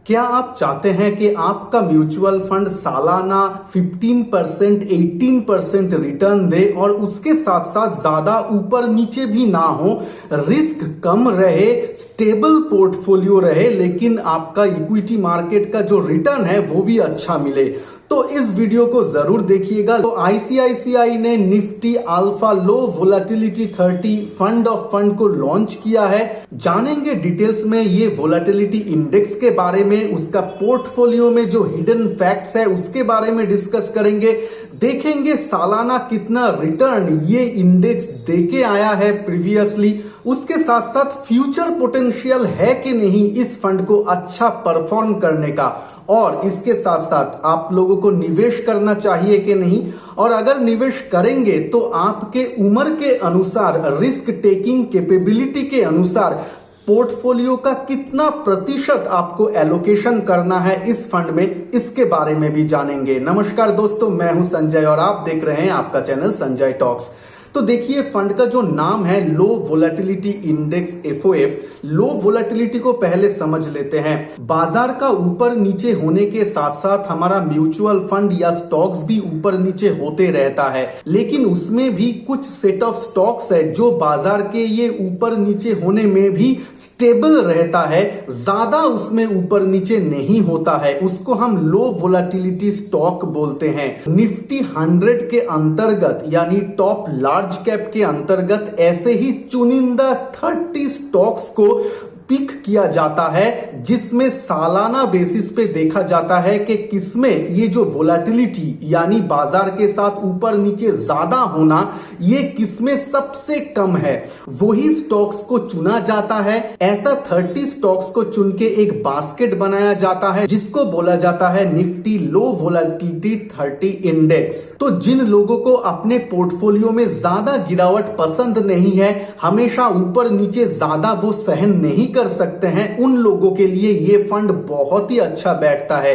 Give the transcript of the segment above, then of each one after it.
क्या आप चाहते हैं कि आपका म्यूचुअल फंड सालाना 15%, 18% रिटर्न दे और उसके साथ साथ ज्यादा ऊपर नीचे भी ना हो, रिस्क कम रहे, स्टेबल पोर्टफोलियो रहे, लेकिन आपका इक्विटी मार्केट का जो रिटर्न है वो भी अच्छा मिले? तो इस वीडियो को जरूर देखिएगा। तो आईसीआईसीआई ने Nifty alpha low volatility 30 fund of fund को लॉन्च किया है। जानेंगे डिटेल्स में ये वोलेटिलिटी इंडेक्स के बारे में, उसका पोर्टफोलियो में जो हिडन फैक्ट्स है उसके बारे में डिस्कस करेंगे। देखेंगे सालाना कितना रिटर्न ये इंडेक्स देके आया है प्रीवियसली, उसके साथ साथ फ्यूचर पोटेंशियल है कि नहीं इस फंड को अच्छा परफॉर्म करने का, और इसके साथ साथ आप लोगों को निवेश करना चाहिए कि नहीं, और अगर निवेश करेंगे तो आपके उम्र के अनुसार, रिस्क टेकिंग कैपेबिलिटी के अनुसार पोर्टफोलियो का कितना प्रतिशत आपको एलोकेशन करना है इस फंड में, इसके बारे में भी जानेंगे। नमस्कार दोस्तों, मैं हूं संजय और आप देख रहे हैं आपका चैनल संजय टॉक्स। तो देखिए, फंड का जो नाम है लो वोलेटिलिटी इंडेक्स FOF, लो वोलेटिलिटी को पहले समझ लेते हैं। बाजार का ऊपर नीचे होने के साथ साथ हमारा म्यूचुअल फंड या स्टॉक्स भी ऊपर नीचे होते रहता है, लेकिन उसमें भी कुछ सेट ऑफ स्टॉक्स है जो बाजार के ये ऊपर नीचे होने में भी स्टेबल रहता है, ज्यादा उसमें ऊपर नीचे नहीं होता है, उसको हम लो वोलेटिलिटी स्टॉक बोलते हैं। निफ्टी 100 के अंतर्गत यानी टॉप लार्ज कैप के अंतर्गत ऐसे ही चुनिंदा 30 स्टॉक्स को पिक किया जाता है, जिसमें सालाना बेसिस पे देखा जाता है कि किसमें ये जो वोलेटिलिटी यानी बाजार के साथ ऊपर नीचे ज्यादा होना, ये किसमें सबसे कम है, वही स्टॉक्स को चुना जाता है। ऐसा 30 स्टॉक्स को चुन के एक बास्केट बनाया जाता है जिसको बोला जाता है निफ्टी लो वोलेटिलिटी 30 इंडेक्स। तो जिन लोगों को अपने पोर्टफोलियो में ज्यादा गिरावट पसंद नहीं है, हमेशा ऊपर नीचे ज्यादा वो सहन नहीं कर सकते हैं, उन लोगों के लिए ये फंड बहुत ही अच्छा बैठता है।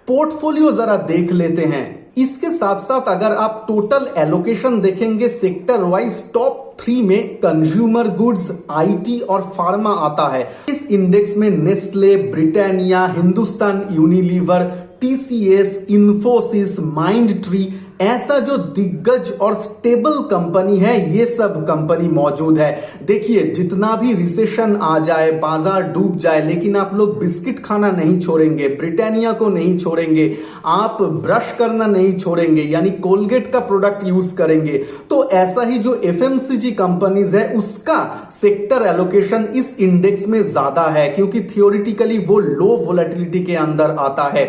पोर्टफोलियो जरा देख लेते हैं। इसके साथ साथ अगर आप टोटल एलोकेशन देखेंगे सेक्टर वाइज, टॉप 3 में कंज्यूमर गुड्स, आईटी और फार्मा आता है। इस इंडेक्स में Nestle, Britannia, Hindustan Unilever, TCS, Infosys, mind tree, ऐसा जो दिग्गज और स्टेबल कंपनी है, ये सब कंपनी मौजूद है। देखिए, जितना भी रिसेशन आ जाए, बाजार डूब जाए, लेकिन आप लोग बिस्किट खाना नहीं छोड़ेंगे, ब्रिटानिया को नहीं छोड़ेंगे, आप ब्रश करना नहीं छोड़ेंगे, यानी कोलगेट का प्रोडक्ट यूज करेंगे। तो ऐसा ही जो FMCG कंपनीज है उसका सेक्टर एलोकेशन इस इंडेक्स में ज्यादा है, क्योंकि थियोरिटिकली वो लो वोलेटिलिटी के अंदर आता है।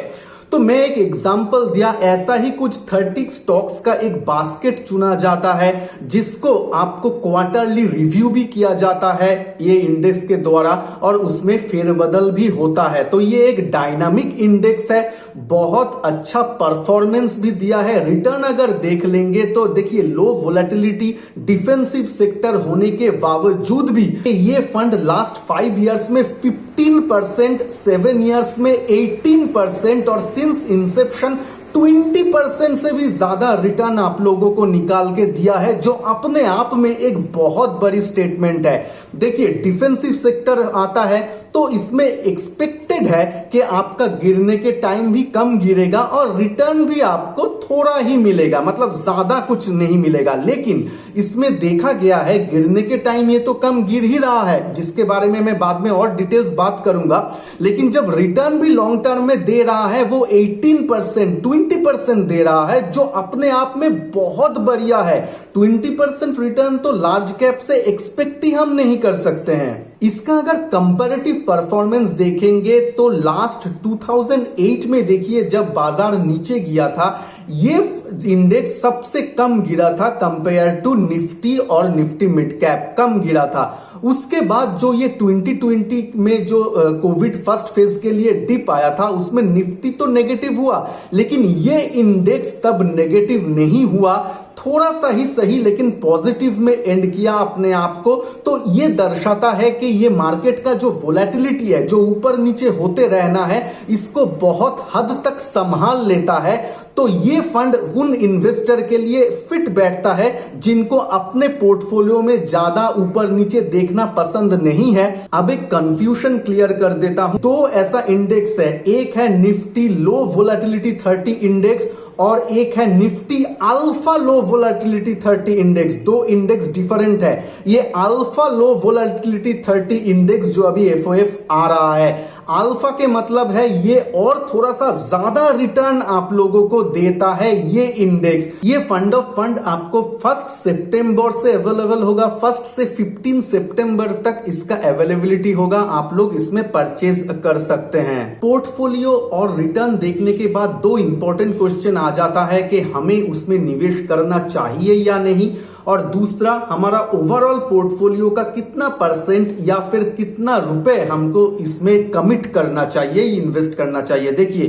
तो मैं एक एग्जांपल दिया, ऐसा ही कुछ 30 स्टॉक्स का एक बास्केट चुना जाता है, जिसको आपको क्वार्टरली रिव्यू भी किया जाता है ये इंडेक्स के द्वारा, और उसमें फेरबदल भी होता है। तो ये एक डायनामिक इंडेक्स है, बहुत अच्छा परफॉर्मेंस भी दिया है। रिटर्न अगर देख लेंगे तो देखिए, लो वोलेटिलिटी डिफेंसिव सेक्टर होने के बावजूद भी ये फंड लास्ट 5 इयर्स में 15%, 7 इयर्स में 18% और सिंस इंसेप्शन 20% से भी ज्यादा रिटर्न आप लोगों को निकाल के दिया है, जो अपने आप में एक बहुत बड़ी स्टेटमेंट है। देखिए, डिफेंसिव सेक्टर आता है तो इसमें एक्सपेक्टेड है कि आपका गिरने के टाइम भी कम गिरेगा और रिटर्न भी आपको थोड़ा ही मिलेगा, मतलब ज्यादा कुछ नहीं मिलेगा। लेकिन इसमें देखा गया है गिरने के टाइम ये तो कम गिर ही रहा है, जिसके बारे में मैं बाद में और डिटेल्स बात करूंगा। लेकिन जब रिटर्न भी लॉन्ग टर्म में दे रहा है, वो 18%, 20% दे रहा है, जो अपने आप में बहुत बढ़िया है। 20% रिटर्न तो लार्ज कैप से एक्सपेक्ट ही हम नहीं कर सकते हैं। इसका अगर कंपैरेटिव परफॉर्मेंस देखेंगे तो लास्ट 2008 में देखिए, जब बाजार नीचे गया था, ये इंडेक्स सबसे कम गिरा था कंपेयर टू निफ्टी और निफ्टी मिड कैप, कम गिरा था। उसके बाद जो ये 2020 में जो कोविड फर्स्ट फेज के लिए डिप आया था, उसमें निफ्टी तो नेगेटिव हुआ, लेकिन ये इंडेक्स तब नेगेटिव नहीं हुआ, थोड़ा सा ही सही लेकिन पॉजिटिव में एंड किया अपने आप को। तो ये दर्शाता है कि ये मार्केट का जो वोलेटिलिटी है, जो ऊपर नीचे होते रहना है, इसको बहुत हद तक संभाल लेता है। तो ये फंड उन इन्वेस्टर के लिए फिट बैठता है जिनको अपने पोर्टफोलियो में ज्यादा ऊपर नीचे देखना पसंद नहीं है। अब एक कंफ्यूजन क्लियर कर देता हूं। तो ऐसा इंडेक्स है, एक है निफ्टी लो वोलेटिलिटी 30 इंडेक्स और एक है निफ्टी अल्फा लो वोलेटिलिटी 30 इंडेक्स। दो इंडेक्स डिफरेंट है। ये अल्फा लो वोलेटिलिटी 30 इंडेक्स जो अभी एफओएफ आ रहा है, अल्फा के मतलब है ये और थोड़ा सा ज्यादा रिटर्न आप लोगों को देता है ये इंडेक्स। ये फंड ऑफ फंड आपको 1 सितंबर से अवेलेबल होगा। 1 से 15 सितंबर तक इसका अवेलेबिलिटी होगा। आप लोग इसमें परचेज कर सकते हैं। पोर्टफोलियो और रिटर्न देखने के बाद दो इंपॉर्टेंट क्वेश्चन आ जाता है कि हमें उसमें निवेश करना चाहिए या नहीं, और दूसरा हमारा ओवरऑल पोर्टफोलियो का कितना परसेंट या फिर कितना रुपए हमको इसमें कमिट करना चाहिए, इन्वेस्ट करना चाहिए। देखिए,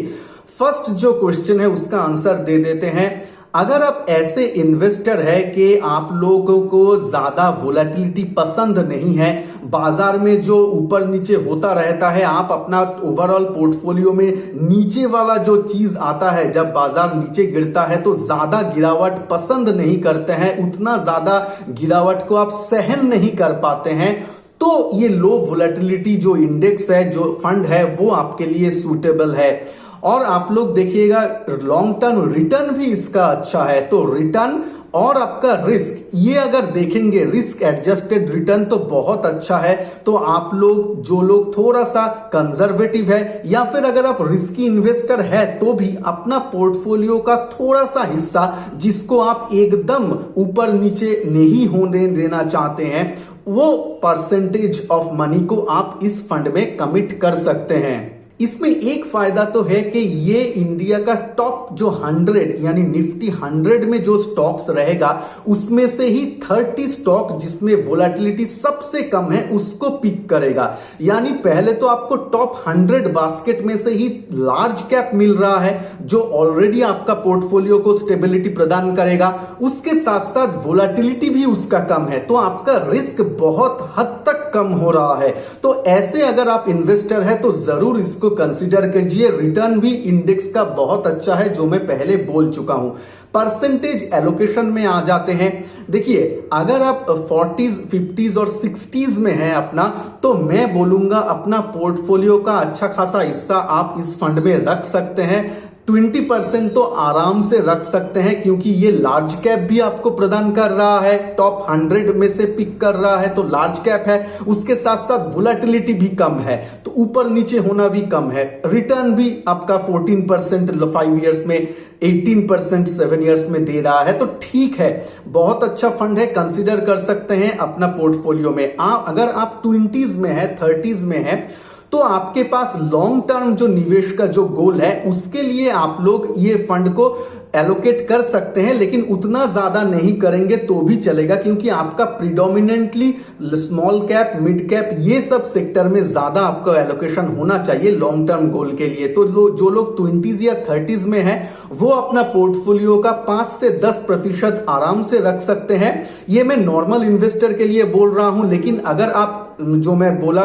फर्स्ट जो क्वेश्चन है उसका आंसर दे देते हैं। अगर आप ऐसे इन्वेस्टर है कि आप लोगों को ज्यादा वोलेटिलिटी पसंद नहीं है, बाजार में जो ऊपर नीचे होता रहता है, आप अपना ओवरऑल पोर्टफोलियो में नीचे वाला जो चीज आता है, जब बाजार नीचे गिरता है तो ज्यादा गिरावट पसंद नहीं करते हैं, उतना ज्यादा गिरावट को आप सहन नहीं कर पाते हैं, तो ये लो वोलेटिलिटी जो इंडेक्स है, जो फंड है, वो आपके लिए सूटेबल है। और आप लोग देखिएगा लॉन्ग टर्म रिटर्न भी इसका अच्छा है। तो रिटर्न और आपका रिस्क, ये अगर देखेंगे रिस्क एडजस्टेड रिटर्न तो बहुत अच्छा है। तो आप लोग जो लोग थोड़ा सा कंजर्वेटिव है या फिर अगर आप रिस्की इन्वेस्टर है तो भी अपना पोर्टफोलियो का थोड़ा सा हिस्सा जिसको आप एकदम ऊपर नीचे नहीं होने देना चाहते हैं, वो परसेंटेज ऑफ मनी को आप इस फंड में कमिट कर सकते हैं। इसमें एक फायदा तो है कि ये इंडिया का टॉप जो 100 यानी निफ्टी 100 में जो स्टॉक्स रहेगा उसमें से ही 30 स्टॉक जिसमें वोलेटिलिटी सबसे कम है उसको पिक करेगा। यानी पहले तो आपको टॉप 100 बास्केट में से ही लार्ज कैप मिल रहा है जो ऑलरेडी आपका पोर्टफोलियो को स्टेबिलिटी प्रदान करेगा, उसके साथ साथ वोलेटिलिटी भी उसका कम है, तो आपका रिस्क बहुत हद तक कम हो रहा है। तो ऐसे अगर आप इन्वेस्टर है तो जरूर इसको कंसीडर कीजिए। रिटर्न भी इंडेक्स का बहुत अच्छा है जो मैं पहले बोल चुका हूं। परसेंटेज एलोकेशन में आ जाते हैं। देखिए, अगर आप 40s 50s और 60s में हैं अपना, तो मैं बोलूंगा अपना पोर्टफोलियो का अच्छा खासा हिस्सा आप इस फंड में रख सकते हैं। 20% तो आराम से रख सकते हैं क्योंकि ये लार्ज कैप भी आपको प्रदान कर रहा है, टॉप 100 में से पिक कर रहा है तो लार्ज कैप है, उसके साथ साथ वोलेटिलिटी भी कम है तो ऊपर नीचे होना भी कम है। रिटर्न भी आपका 14% 5 इयर्स में, 18% 7 इयर्स में दे रहा है, तो ठीक है, बहुत अच्छा फंड है, कंसीडर कर सकते हैं अपना पोर्टफोलियो में। अगर आप 20s में है, 30s में है, तो आपके पास लॉन्ग टर्म जो निवेश का जो गोल है उसके लिए आप लोग ये फंड को एलोकेट कर सकते हैं, लेकिन उतना ज्यादा नहीं करेंगे तो भी चलेगा क्योंकि आपका predominantly small cap, mid cap, ये सब सेक्टर में ज्यादा आपका एलोकेशन होना चाहिए लॉन्ग टर्म गोल के लिए। तो जो लोग 20s या 30s में है वो अपना पोर्टफोलियो का 5 से 10% आराम से रख सकते हैं। ये मैं नॉर्मल इन्वेस्टर के लिए बोल रहा हूं, लेकिन अगर आप जो मैं बोला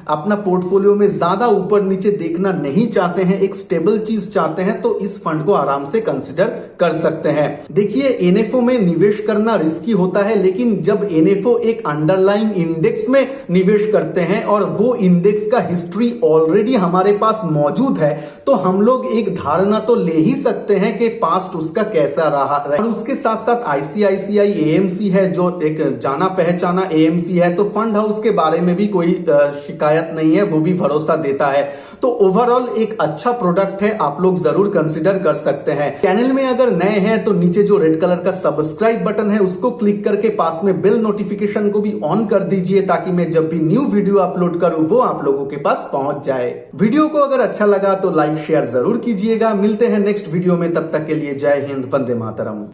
अपना पोर्टफोलियो में ज्यादा ऊपर नीचे देखना नहीं चाहते हैं, एक स्टेबल चीज चाहते हैं, तो इस फंड को आराम से कंसीडर कर सकते हैं। देखिए, एनएफओ में निवेश करना रिस्की होता है, लेकिन जब एनएफओ एक अंडरलाइंग इंडेक्स में निवेश करते हैं और वो इंडेक्स का हिस्ट्री ऑलरेडी हमारे पास मौजूद है, तो हम लोग एक धारणा तो ले ही सकते हैं कि पास्ट उसका कैसा रहा। और उसके साथ साथ आईसीआईसीआई एएमसी है जो एक जाना पहचाना एएमसी है, तो फंड हाउस के बारे में भी कोई शिकायत नहीं है, वो भी भरोसा देता है। तो ओवरऑल एक अच्छा प्रोडक्ट है, आप लोग जरूर कंसीडर कर सकते हैं। चैनल में अगर नए हैं तो नीचे जो रेड कलर का सब्सक्राइब बटन है उसको क्लिक करके पास में बेल नोटिफिकेशन को भी ऑन कर दीजिए ताकि मैं जब भी न्यू वीडियो अपलोड करूं वो आप लोगों के पास पहुंच जाए। वीडियो को अगर अच्छा लगा तो लाइक शेयर जरूर कीजिएगा। मिलते हैं नेक्स्ट वीडियो में, तब तक के लिए जय हिंद, वंदे मातरम।